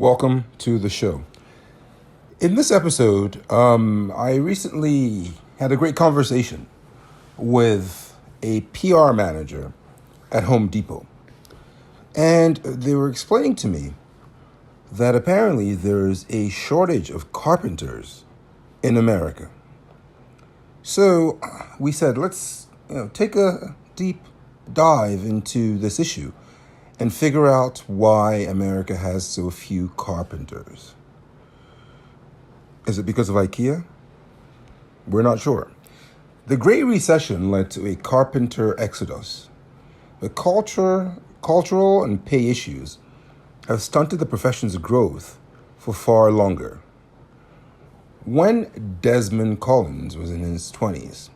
Welcome to the show. In this episode, I recently had a great conversation with a PR manager at Home Depot. And they were explaining to me that apparently there's a shortage of carpenters in America. So we said, let's take a deep dive into this issue and figure out why America has so few carpenters. Is it because of IKEA? We're not sure. The Great Recession led to a carpenter exodus. The cultural and pay issues have stunted the profession's growth for far longer. When Desmond Collins was in his 20s,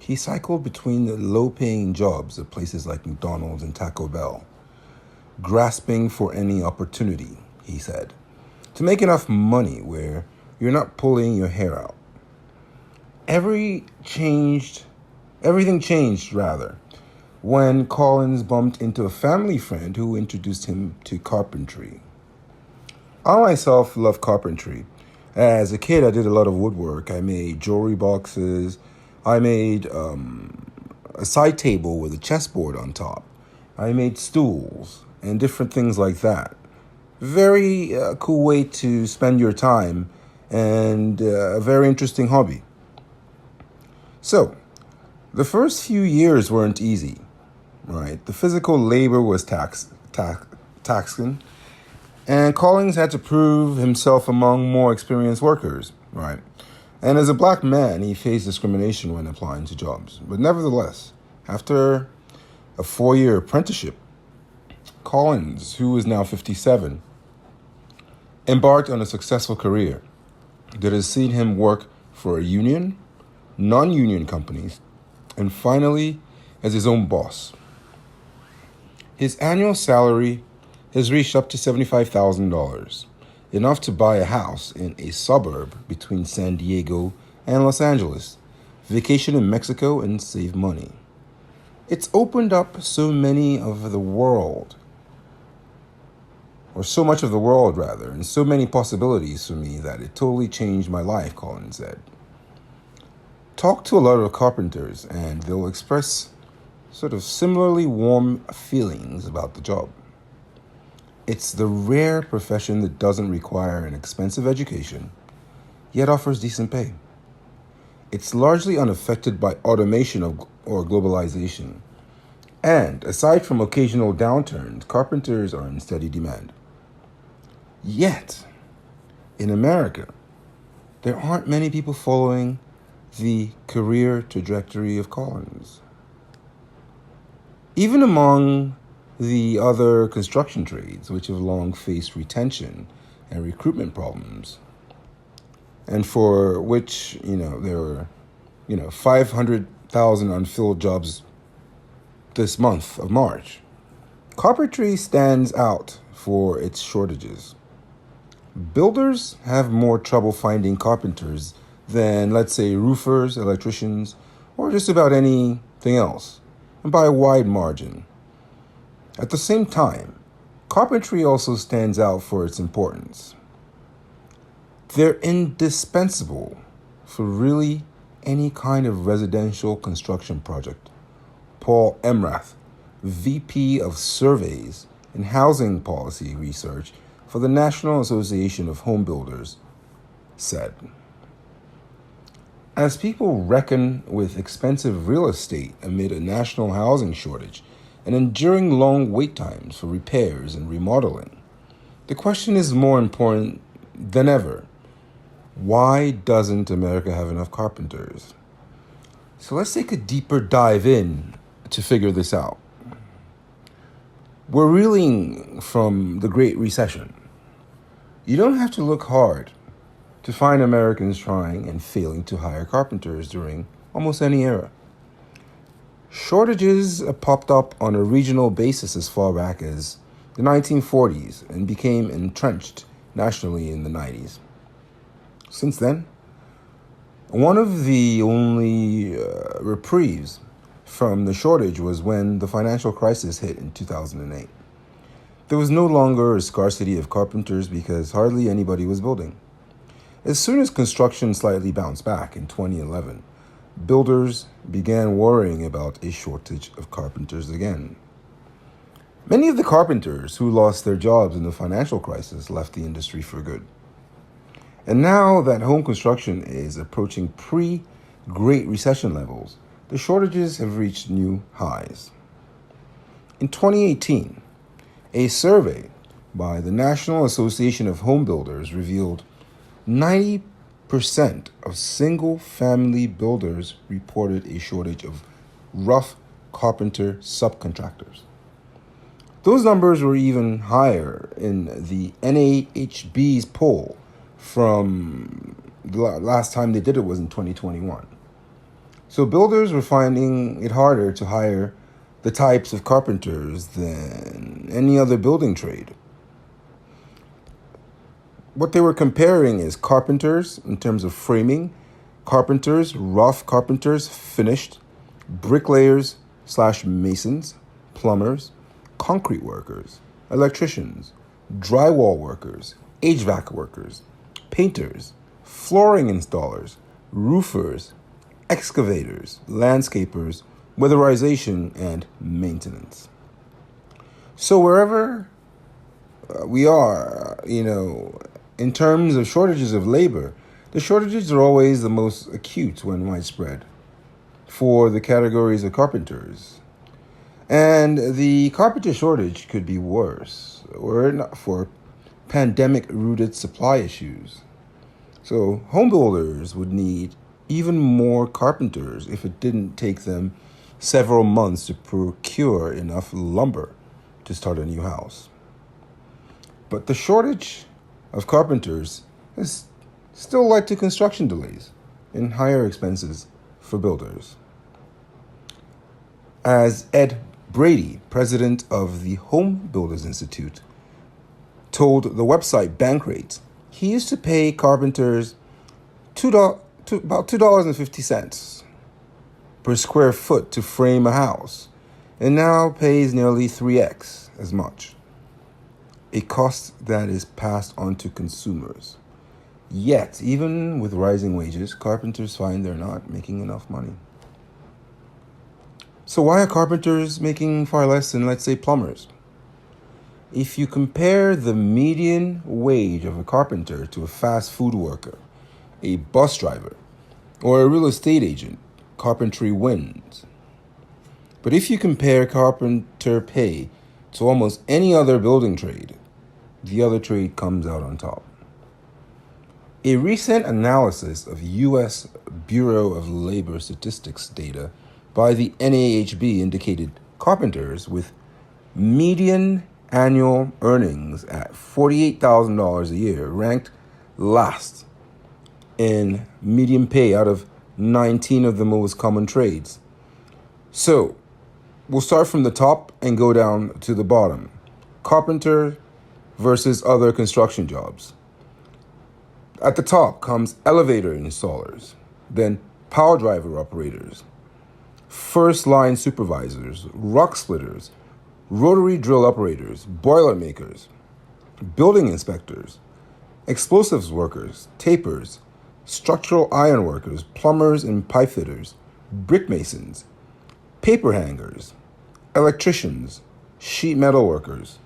he cycled between the low-paying jobs at places like McDonald's and Taco Bell, grasping for any opportunity, he said, to make enough money where you're not pulling your hair out. Everything changed, when Collins bumped into a family friend who introduced him to carpentry. I myself love carpentry. As a kid, I did a lot of woodwork. I made jewelry boxes. I made a side table with a chessboard on top. I made stools and different things like that. Very cool way to spend your time and a very interesting hobby. So, the first few years weren't easy, right? The physical labor was taxing, and Collins had to prove himself among more experienced workers, right? And as a black man, he faced discrimination when applying to jobs. But nevertheless, after a 4-year apprenticeship, Collins, who is now 57, embarked on a successful career that has seen him work for a union, non-union companies, and finally as his own boss. His annual salary has reached up to $75,000, enough to buy a house in a suburb between San Diego and Los Angeles, vacation in Mexico, and save money. It's opened up so much of the world, and so many possibilities for me that it totally changed my life, Collins said. Talk to a lot of carpenters and they'll express sort of similarly warm feelings about the job. It's the rare profession that doesn't require an expensive education, yet offers decent pay. It's largely unaffected by automation or globalization. And aside from occasional downturns, carpenters are in steady demand. Yet, in America, there aren't many people following the career trajectory of Collins. Even among the other construction trades, which have long faced retention and recruitment problems, and for which, there were, 500,000 unfilled jobs this month of March, carpentry stands out for its shortages. Builders have more trouble finding carpenters than, let's say, roofers, electricians, or just about anything else, and by a wide margin. At the same time, carpentry also stands out for its importance. They're indispensable for really any kind of residential construction project. Paul Emrath, VP of Surveys and Housing Policy Research for the National Association of Home Builders, said, as people reckon with expensive real estate amid a national housing shortage and enduring long wait times for repairs and remodeling, the question is more important than ever. Why doesn't America have enough carpenters? So let's take a deeper dive in to figure this out. We're reeling from the Great Recession. You don't have to look hard to find Americans trying and failing to hire carpenters during almost any era. Shortages popped up on a regional basis as far back as the 1940s and became entrenched nationally in the 90s. Since then, one of the only reprieves from the shortage was when the financial crisis hit in 2008. There was no longer a scarcity of carpenters because hardly anybody was building. As soon as construction slightly bounced back in 2011, builders began worrying about a shortage of carpenters again. Many of the carpenters who lost their jobs in the financial crisis left the industry for good. And now that home construction is approaching pre-Great Recession levels, the shortages have reached new highs. In 2018, a survey by the National Association of Home Builders revealed 90% of single-family builders reported a shortage of rough carpenter subcontractors. Those numbers were even higher in the NAHB's poll from the last time they did it was in 2021. So builders were finding it harder to hire the types of carpenters than any other building trade. What they were comparing is carpenters in terms of framing, carpenters, rough carpenters, finished, bricklayers / masons, plumbers, concrete workers, electricians, drywall workers, HVAC workers, painters, flooring installers, roofers, excavators, landscapers, weatherization, and maintenance. So wherever we are, in terms of shortages of labor, the shortages are always the most acute when widespread for the categories of carpenters. And the carpenter shortage could be worse were it not for pandemic-rooted supply issues. So home builders would need even more carpenters if it didn't take them several months to procure enough lumber to start a new house. But the shortage of carpenters has still led to construction delays and higher expenses for builders. As Ed Brady, president of the Home Builders Institute, told the website Bankrate, he used to pay carpenters about $2.50 per square foot to frame a house, and now pays nearly 3x as much, a cost that is passed on to consumers. Yet, even with rising wages, carpenters find they're not making enough money. So why are carpenters making far less than, let's say, plumbers? If you compare the median wage of a carpenter to a fast food worker, a bus driver, or a real estate agent, Carpentry wins. But if you compare carpenter pay to almost any other building trade, the other trade comes out on top. A recent analysis of U.S. Bureau of Labor Statistics data by the NAHB indicated carpenters with median annual earnings at $48,000 a year ranked last in median pay out of 19 of the most common trades. So, we'll start from the top and go down to the bottom. Carpenter versus other construction jobs. At the top comes elevator installers, then power driver operators, first line supervisors, rock splitters, rotary drill operators, boiler makers, building inspectors, explosives workers, tapers, structural iron workers, plumbers and pipe fitters, brick masons, paper hangers, electricians, sheet metal workers,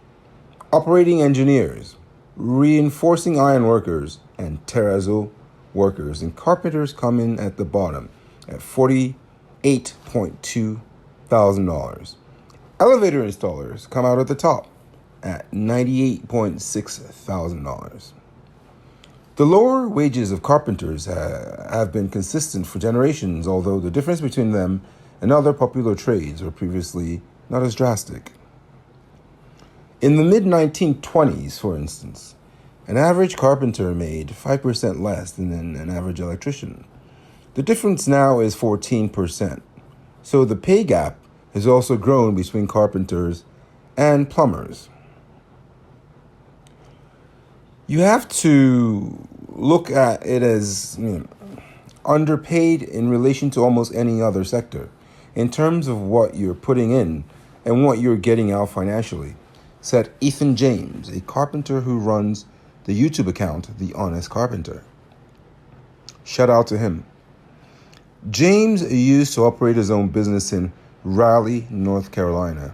operating engineers, reinforcing iron workers, and terrazzo workers. And carpenters come in at the bottom at $48.2 thousand. Elevator installers come out at the top at $98.6 thousand. The lower wages of carpenters have been consistent for generations, although the difference between them and other popular trades were previously not as drastic. In the mid-1920s, for instance, an average carpenter made 5% less than an average electrician. The difference now is 14%, so the pay gap has also grown between carpenters and plumbers. You have to look at it as underpaid in relation to almost any other sector in terms of what you're putting in and what you're getting out financially. said Ethan James, a carpenter who runs the YouTube account The Honest Carpenter. Shout out to him. James used to operate his own business in Raleigh, North Carolina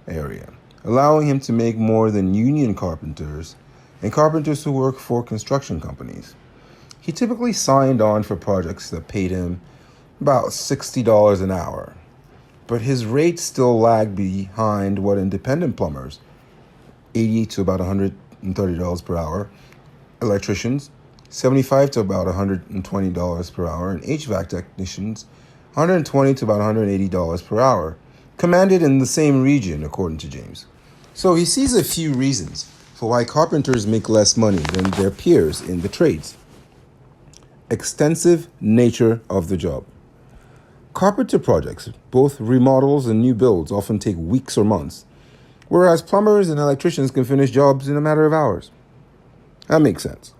area, allowing him to make more than union carpenters and carpenters who work for construction companies. He typically signed on for projects that paid him about $60 an hour, but his rates still lagged behind what independent plumbers, $80 to about $130 per hour, electricians, $75 to about $120 per hour, and HVAC technicians, $120 to about $180 per hour, commanded in the same region, according to James. So he sees a few reasons for why carpenters make less money than their peers in the trades. Extensive nature of the job. Carpenter projects, both remodels and new builds, often take weeks or months, whereas plumbers and electricians can finish jobs in a matter of hours. That makes sense.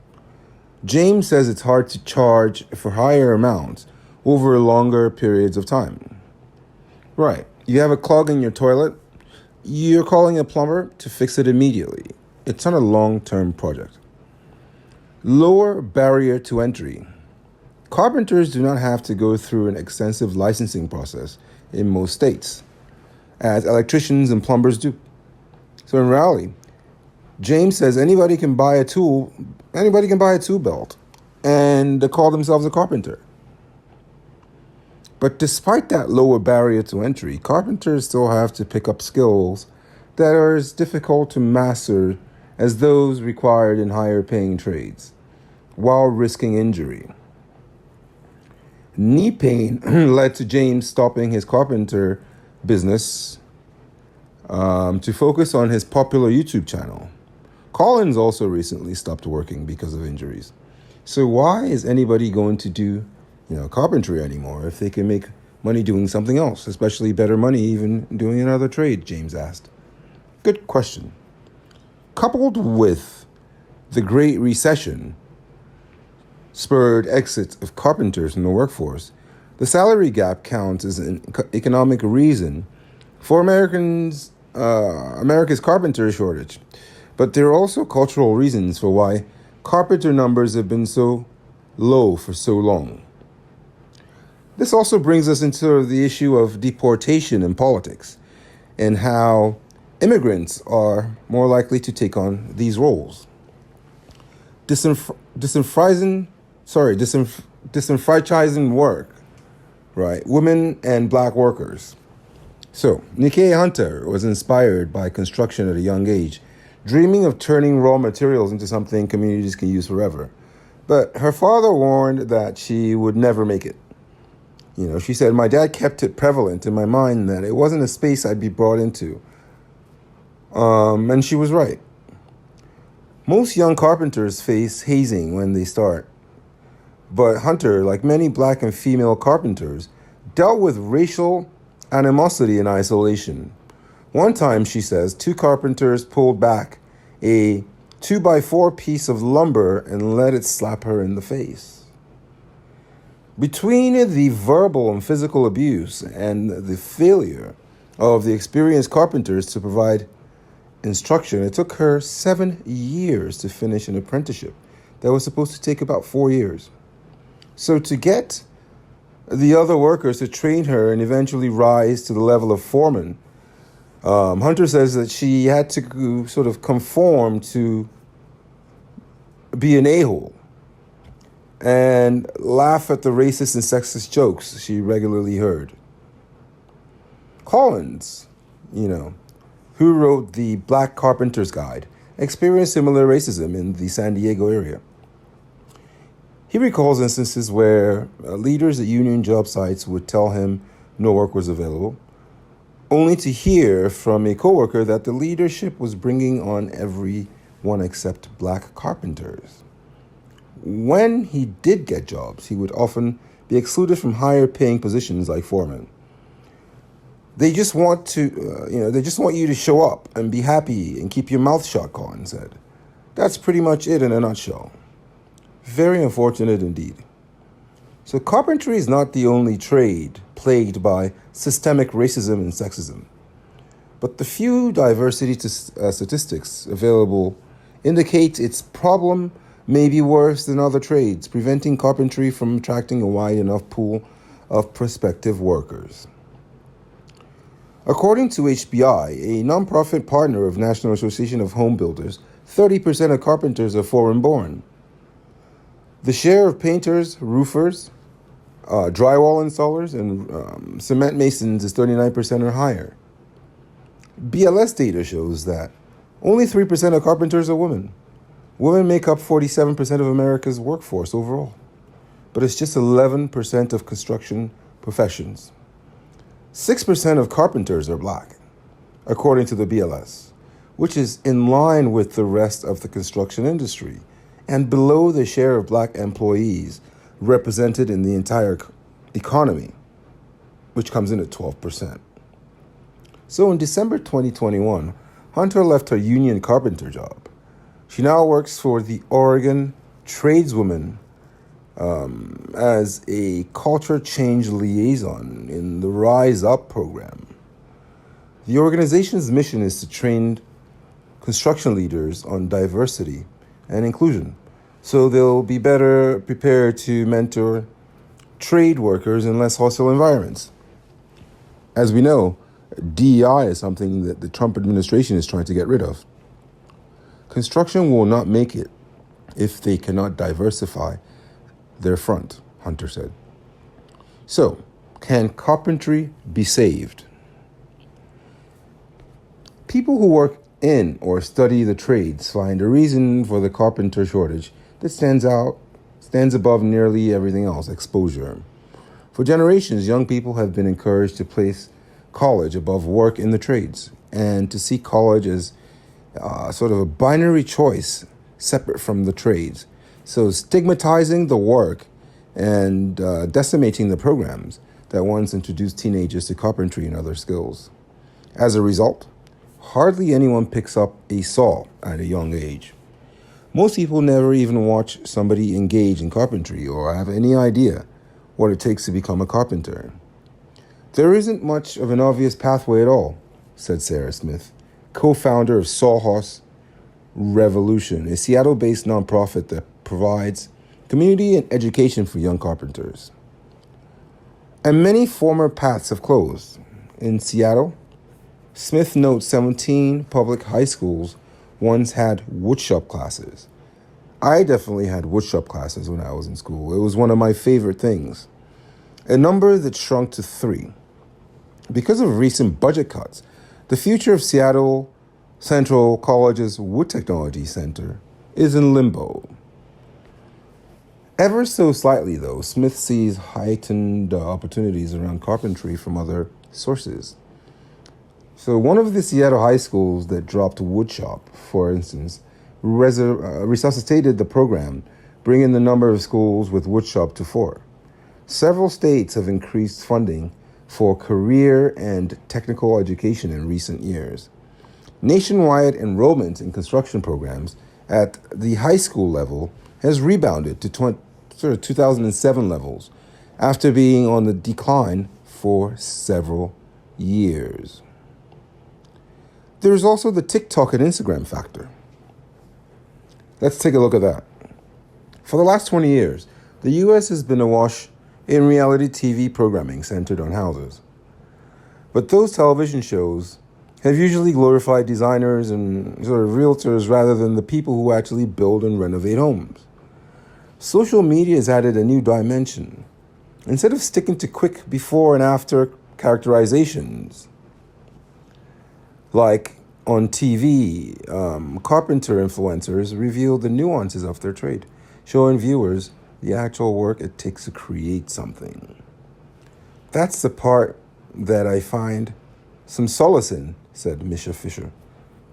James says it's hard to charge for higher amounts over longer periods of time. Right. You have a clog in your toilet, you're calling a plumber to fix it immediately. It's not a long-term project. Lower barrier to entry. Carpenters do not have to go through an extensive licensing process in most states, as electricians and plumbers do. So in Raleigh, James says anybody can buy a tool belt and call themselves a carpenter. But despite that lower barrier to entry, carpenters still have to pick up skills that are as difficult to master as those required in higher paying trades, while risking injury. Knee pain led to James stopping his carpenter business to focus on his popular YouTube channel. Collins also recently stopped working because of injuries. So why is anybody going to do, carpentry anymore if they can make money doing something else, especially better money even doing another trade, James asked. Good question. Coupled with the Great Recession spurred exits of carpenters from the workforce, the salary gap counts as an economic reason for America's carpenter shortage. But there are also cultural reasons for why carpenter numbers have been so low for so long. This also brings us into the issue of deportation in politics and how immigrants are more likely to take on these roles. Disenfranchising work, right? Women and black workers. So, Nikkei Hunter was inspired by construction at a young age, dreaming of turning raw materials into something communities can use forever. But her father warned that she would never make it. She said, my dad kept it prevalent in my mind that it wasn't a space I'd be brought into. And she was right. Most young carpenters face hazing when they start. But Hunter, like many black and female carpenters, dealt with racial animosity and isolation. One time, she says, 2 carpenters pulled back a 2x4 piece of lumber and let it slap her in the face. Between the verbal and physical abuse and the failure of the experienced carpenters to provide instruction, it took her 7 years to finish an apprenticeship that was supposed to take about 4 years. So to get the other workers to train her and eventually rise to the level of foreman, Hunter says that she had to sort of conform to be an a-hole and laugh at the racist and sexist jokes she regularly heard. Collins, who wrote the Black Carpenter's Guide, experienced similar racism in the San Diego area. He recalls instances where leaders at union job sites would tell him no work was available, only to hear from a coworker that the leadership was bringing on everyone except black carpenters. When he did get jobs, he would often be excluded from higher paying positions like foreman. They just want you to show up and be happy and keep your mouth shut, Collins said. That's pretty much it in a nutshell. Very unfortunate indeed. So carpentry is not the only trade plagued by systemic racism and sexism. but the few diversity statistics available indicate its problem may be worse than other trades, preventing carpentry from attracting a wide enough pool of prospective workers. According to HBI, a nonprofit partner of National Association of Home Builders, 30% of carpenters are foreign-born. The share of painters, roofers, drywall installers, and cement masons is 39% or higher. BLS data shows that only 3% of carpenters are women. Women make up 47% of America's workforce overall, but it's just 11% of construction professions. 6% of carpenters are black, according to the BLS, which is in line with the rest of the construction industry and below the share of black employees represented in the entire economy, which comes in at 12%. So in December 2021, Hunter left her union carpenter job. She now works for the Oregon Tradeswomen as a culture change liaison in the Rise Up program. The organization's mission is to train construction leaders on diversity and inclusion, so they'll be better prepared to mentor trade workers in less hostile environments. As we know, DEI is something that the Trump administration is trying to get rid of. Construction will not make it if they cannot diversify their front, Hunter said. So, can carpentry be saved? People who work in or study the trades find a reason for the carpenter shortage that stands above nearly everything else: exposure. For generations, young people have been encouraged to place college above work in the trades and to see college as sort of a binary choice separate from the trades. So stigmatizing the work and decimating the programs that once introduced teenagers to carpentry and other skills. As a result, hardly anyone picks up a saw at a young age. Most people never even watch somebody engage in carpentry or have any idea what it takes to become a carpenter. There isn't much of an obvious pathway at all, said Sarah Smith, co-founder of Sawhorse Revolution, a Seattle-based nonprofit that provides community and education for young carpenters. And many former paths have closed. In Seattle, Smith notes 17 public high schools once had woodshop classes. I definitely had woodshop classes when I was in school. It was one of my favorite things. A number that shrunk to 3. Because of recent budget cuts, the future of Seattle Central College's Wood Technology Center is in limbo. Ever so slightly, though, Smith sees heightened opportunities around carpentry from other sources. So one of the Seattle high schools that dropped woodshop, for instance, resuscitated the program, bringing the number of schools with woodshop to 4. Several states have increased funding for career and technical education in recent years. Nationwide enrollment in construction programs at the high school level has rebounded to 2007 levels after being on the decline for several years. There's also the TikTok and Instagram factor. Let's take a look at that. For the last 20 years, the U.S. has been awash in reality TV programming centered on houses. But those television shows have usually glorified designers and sort of realtors rather than the people who actually build and renovate homes. Social media has added a new dimension. Instead of sticking to quick before and after characterizations, like on TV, carpenter influencers reveal the nuances of their trade, showing viewers the actual work it takes to create something. That's the part that I find some solace in, said Misha Fisher,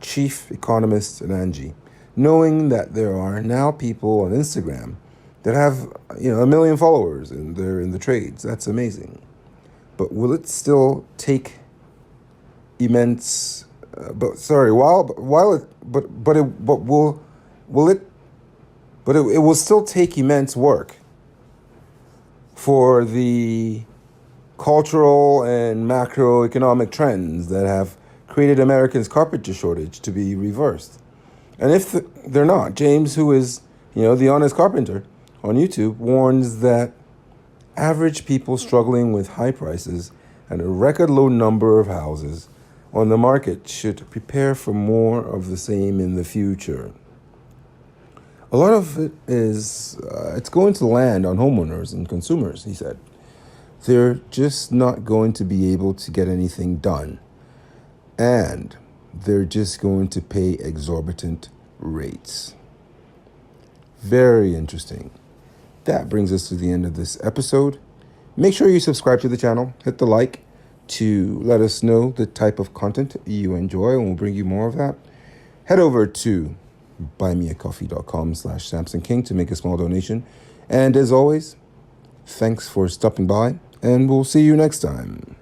chief economist at Angie, knowing that there are now people on Instagram that have, 1 million followers and they're in the trades. That's amazing. But will it still take immense? It will still take immense work for the cultural and macroeconomic trends that have created Americans' carpenter shortage to be reversed. And if they're not, James, who is, the honest carpenter on YouTube, warns that average people struggling with high prices and a record low number of houses on the market should prepare for more of the same in the future. A lot of it is, it's going to land on homeowners and consumers, he said. They're just not going to be able to get anything done. And they're just going to pay exorbitant rates. Very interesting. That brings us to the end of this episode. Make sure you subscribe to the channel. Hit the like to let us know the type of content you enjoy, and we'll bring you more of that. Head over to buymeacoffee.com/SamsonKing to make a small donation. And as always, thanks for stopping by, and we'll see you next time.